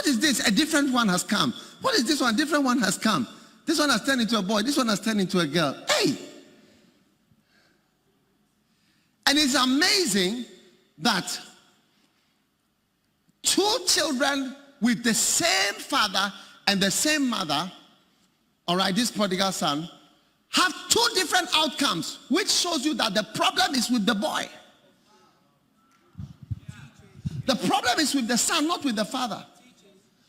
is this? A different one has come. What is this one? A different one has come. This one has turned into a boy. This one has turned into a girl. Hey! And it's amazing that two children with the same father and the same mother, all right, this prodigal son, have two different outcomes, which shows you that the problem is with the boy. The problem is with the son, not with the father.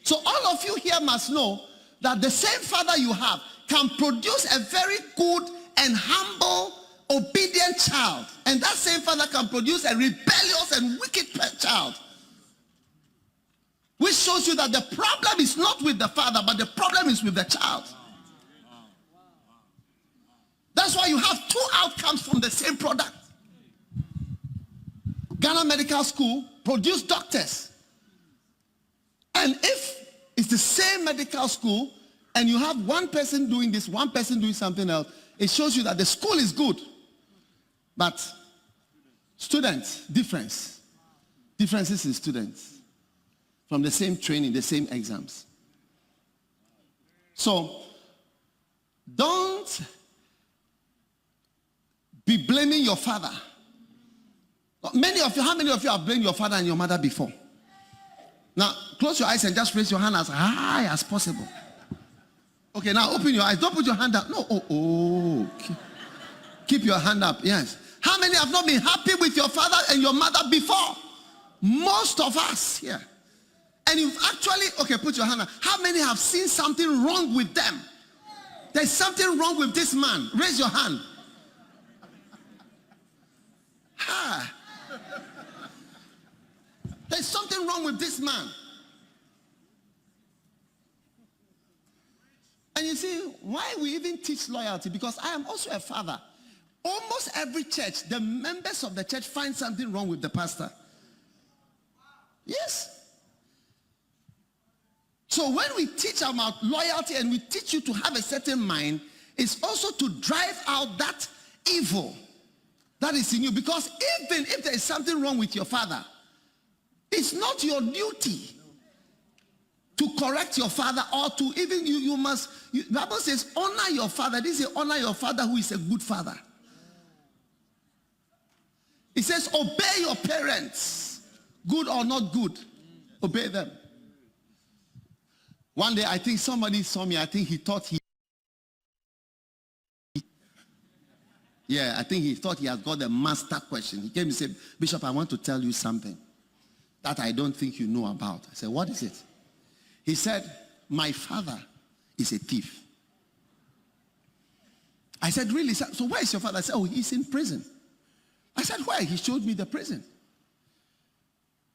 So all of you here must know that the same father you have can produce a very good and humble, obedient child. And that same father can produce a rebellious and wicked child. Which shows you that the problem is not with the father, but the problem is with the child. That's why you have two outcomes from the same product. Ghana Medical School produce doctors. And if it's the same medical school and you have one person doing this, one person doing something else, it shows you that the school is good. But students, differences in students from the same training, the same exams. So don't be blaming your father. How many of you have blamed your father and your mother before? Now, close your eyes and just raise your hand as high as possible. Okay, now open your eyes. Don't put your hand up. No, okay. Keep your hand up, yes. How many have not been happy with your father and your mother before? Most of us here. And you've actually, okay, put your hand up. How many have seen something wrong with them? There's something wrong with this man. Raise your hand. There's something wrong with this man. And you see, why we even teach loyalty? Because I am also a father. Almost every church, the members of the church find something wrong with the pastor. Yes. So when we teach about loyalty and we teach you to have a certain mind, it's also to drive out that evil that is in you. Because even if there is something wrong with your father, it's not your duty to correct your father or to even you must. The Bible says honor your father. This is honor your father who is a good father. It says obey your parents, good or not good, obey them. One day I think somebody saw me. I think he thought I think he thought he had got the master question. He came and said, Bishop, I want to tell you something that I don't think you know about. I said, what is it? He said, my father is a thief. I said, really? So where is your father? I said, oh, he's in prison. I said, why? He showed me the prison.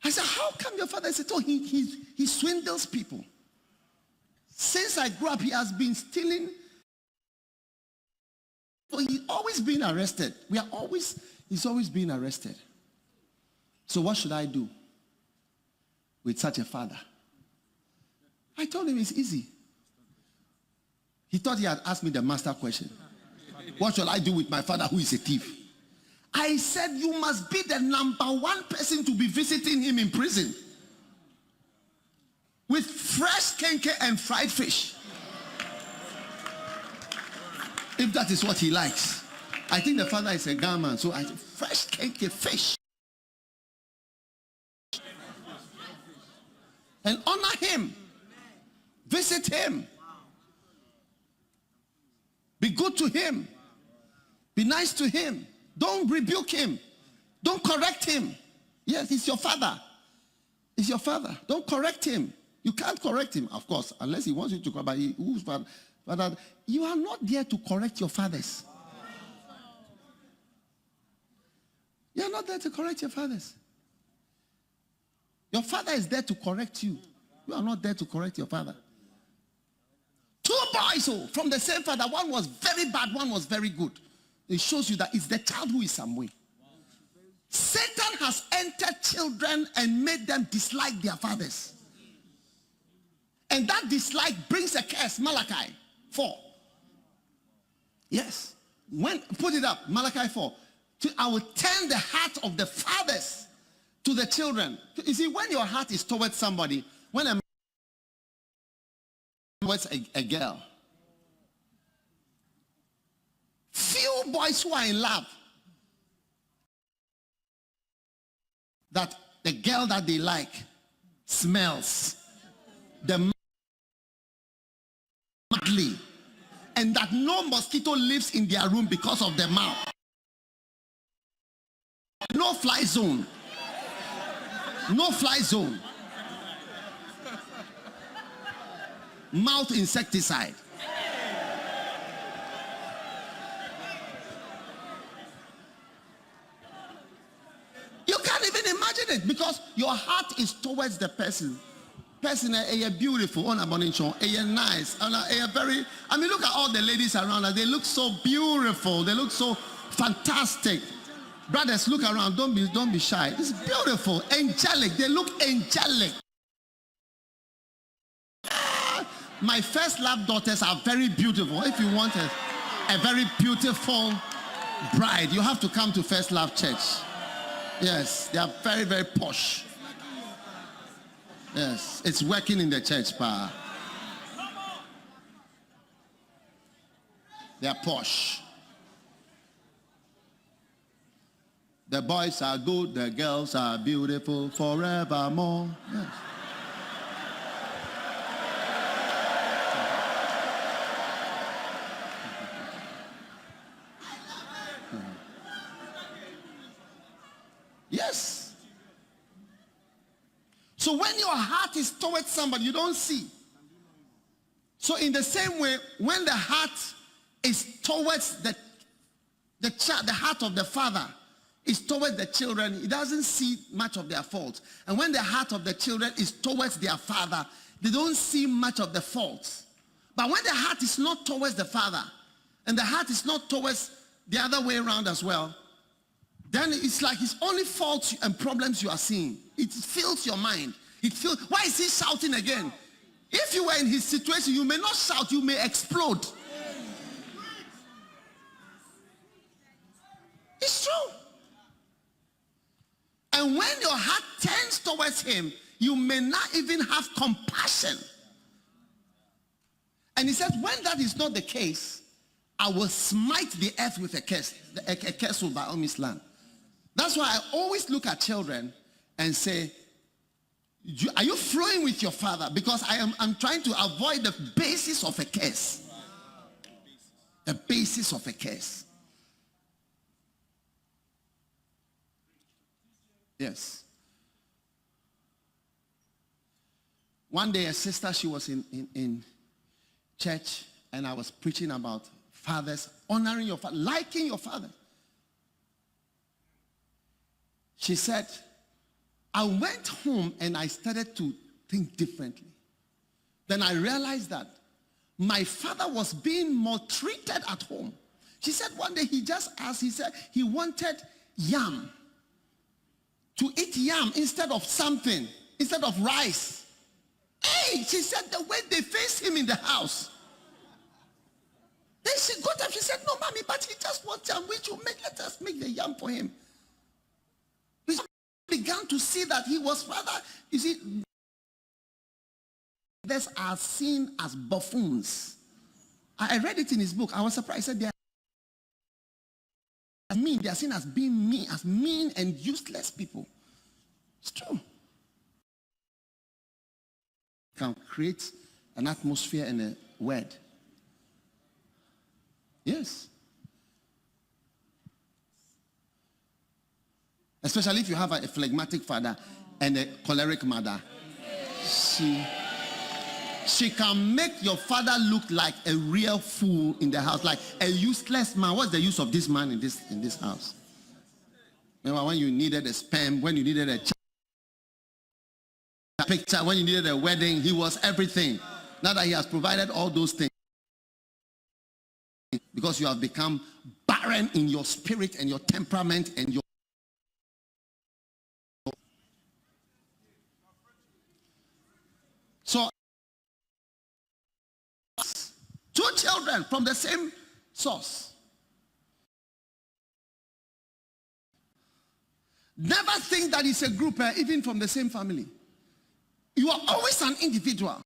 I said, how come your father? I said, oh, he swindles people. Since I grew up, he has been stealing. So he's always been arrested. He's always been arrested. So what should I do with such a father? I told him it's easy. He thought he had asked me the master question. What shall I do with my father who is a thief? I said, you must be the number one person to be visiting him in prison with fresh kenke and fried fish. If that is what he likes. I think the father is a Ghanaian, so I said, fresh kenke fish. And honor him. Visit him. Be good to him. Be nice to him. Don't rebuke him. Don't correct him. Yes, he's your father. He's your father. Don't correct him. You can't correct him, of course, unless he wants you to correct. But whose father? Father, you are not there to correct your fathers. You are not there to correct your fathers. Your father is there to correct you. You are not there to correct your father. Two boys from the same father. One was very bad, one was very good. It shows you that it's the child who is some way. Satan has entered children and made them dislike their fathers. And that dislike brings a curse. Malachi 4. Yes. Put it up. Malachi 4. I will turn the heart of the fathers to the children. You see, when your heart is towards somebody, when a towards a girl. Few boys who are in love that the girl that they like smells the madly, and that no mosquito lives in their room because of the mouth. No fly zone. No fly zone. Mouth insecticide. You can't even imagine it because your heart is towards the person. Person, you're beautiful, on a morning show, you're nice, you're very. I mean, look at all the ladies around us. They look so beautiful. They look so fantastic. Brothers, look around. Don't be shy. It's beautiful, angelic. They look angelic. My first love daughters are very beautiful. If you want a very beautiful bride, you have to come to First Love Church. Yes, they are very, very posh. Yes, it's working in the church, pa. They are posh. The boys are good, the girls are beautiful forevermore. Yes. Yes. So when your heart is towards somebody, you don't see. So in the same way, when the heart is towards the child, the heart of the father is towards the children, he doesn't see much of their faults. And when the heart of the children is towards their father, they don't see much of the faults. But when the heart is not towards the father, and the heart is not towards the other way around as well, then it's like it's only faults and problems you are seeing. It fills your mind. Why is he shouting again? If you were in his situation, you may not shout, you may explode. It's true. And when your heart turns towards him, you may not even have compassion. And he said, when that is not the case, I will smite the earth with a curse. A curse will by Omi's land. That's why I always look at children and say, are you flowing with your father? Because I'm trying to avoid the basis of a curse. The basis of a curse. Yes. One day a sister, she was in church, and I was preaching about fathers, honoring your father, liking your father. She said, I went home and I started to think differently. Then I realized that my father was being maltreated at home. She said one day he just asked, he said he wanted yam. To eat yam instead of something, instead of rice. Hey, she said the way they faced him in the house. Then she got up, she said, no, mommy, but he just wants yam. Let us make the yam for him. We began to see that he was rather, you see, these are seen as buffoons. I read it in his book. I was surprised. He said they are seen as being mean, as mean and useless people. It's true. Can create an atmosphere and a word. Yes. Especially if you have a phlegmatic father and a choleric mother. She can make your father look like a real fool in the house, like a useless man. What's the use of this man in this house? Remember when you needed a sperm, when you needed a picture, when you needed a wedding, he was everything. Now that he has provided all those things, because you have become barren in your spirit and your temperament and your so two children from the same source. Never think that it's a group, even from the same family. You are always an individual.